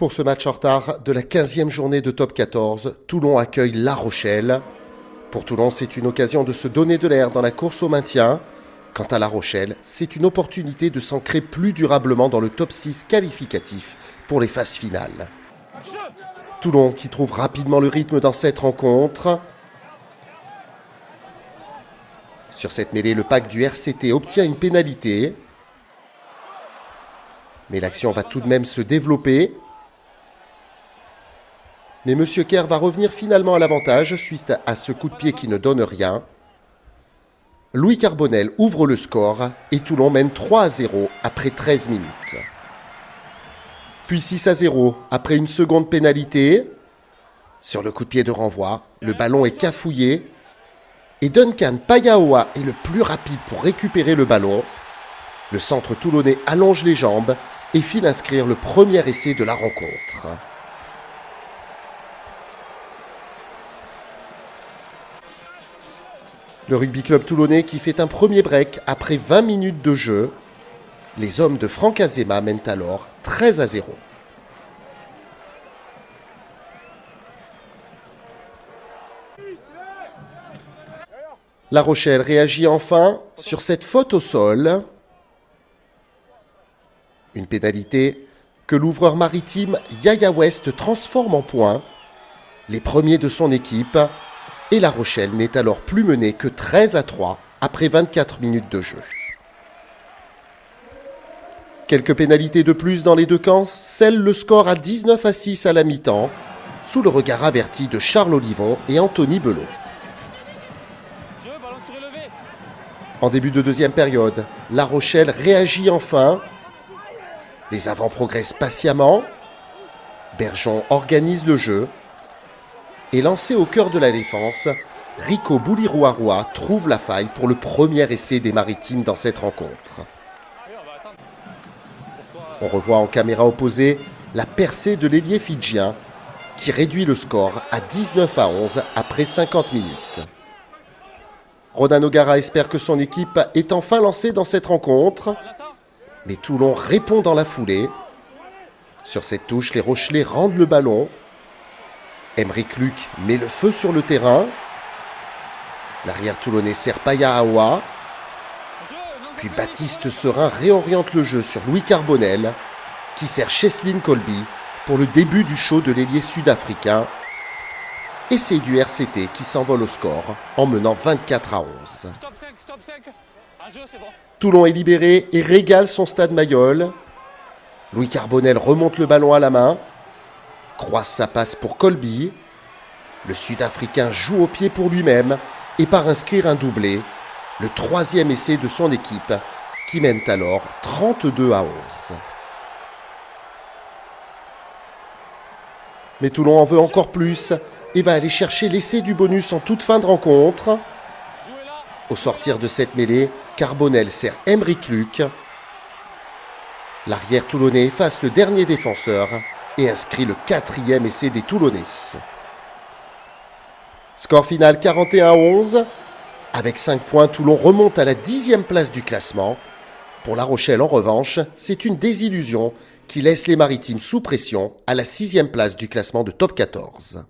Pour ce match en retard de la 15e journée de Top 14, Toulon accueille La Rochelle. Pour Toulon, c'est une occasion de se donner de l'air dans la course au maintien. Quant à La Rochelle, c'est une opportunité de s'ancrer plus durablement dans le top 6 qualificatif pour les phases finales. Toulon qui trouve rapidement le rythme dans cette rencontre. Sur cette mêlée, le pack du RCT obtient une pénalité. Mais l'action va tout de même se développer. Mais M. Kerr va revenir finalement à l'avantage suite à ce coup de pied qui ne donne rien. Louis Carbonel ouvre le score et Toulon mène 3-0 après 13 minutes. Puis 6-0 après une seconde pénalité. Sur le coup de pied de renvoi, le ballon est cafouillé et Duncan Payaoa est le plus rapide pour récupérer le ballon. Le centre toulonnais allonge les jambes et file inscrire le premier essai de la rencontre. Le rugby club toulonnais qui fait un premier break après 20 minutes de jeu. Les hommes de Franck Azema mènent alors 13-0. La Rochelle réagit enfin sur cette faute au sol. Une pénalité que l'ouvreur maritime Yaya West transforme en point. Les premiers de son équipe. Et La Rochelle n'est alors plus menée que 13-3 après 24 minutes de jeu. Quelques pénalités de plus dans les deux camps scellent le score à 19-6 à la mi-temps, sous le regard averti de Charles Olivon et Anthony Belot. En début de deuxième période, La Rochelle réagit enfin. Les avants progressent patiemment. Bergeon organise le jeu. Et lancé au cœur de la défense, Rico Boulirouaroua trouve la faille pour le premier essai des Maritimes dans cette rencontre. On revoit en caméra opposée la percée de l'ailier fidjien qui réduit le score à 19-11 après 50 minutes. Ronan O'Gara espère que son équipe est enfin lancée dans cette rencontre, mais Toulon répond dans la foulée. Sur cette touche, les Rochelais rendent le ballon. Aymeric Luc met le feu sur le terrain. L'arrière toulonnais sert Payaoa. Puis Baptiste Serin réoriente le jeu sur Louis Carbonel, qui sert Cheslin Colby pour le début du show de l'ailier sud-africain. Et c'est du RCT qui s'envole au score en menant 24-11. Toulon est libéré et régale son stade Mayol. Louis Carbonel remonte le ballon à la main. Croise sa passe pour Colby. Le Sud-Africain joue au pied pour lui-même et part inscrire un doublé, le troisième essai de son équipe, qui mène alors 32-11. Mais Toulon en veut encore plus et va aller chercher l'essai du bonus en toute fin de rencontre. Au sortir de cette mêlée, Carbonel sert Aymeric Luc. L'arrière toulonnais efface le dernier défenseur et inscrit le quatrième essai des Toulonnais. Score final 41-11. Avec 5 points, Toulon remonte à la 10e place du classement. Pour La Rochelle, en revanche, c'est une désillusion qui laisse les Maritimes sous pression à la 6e place du classement de Top 14.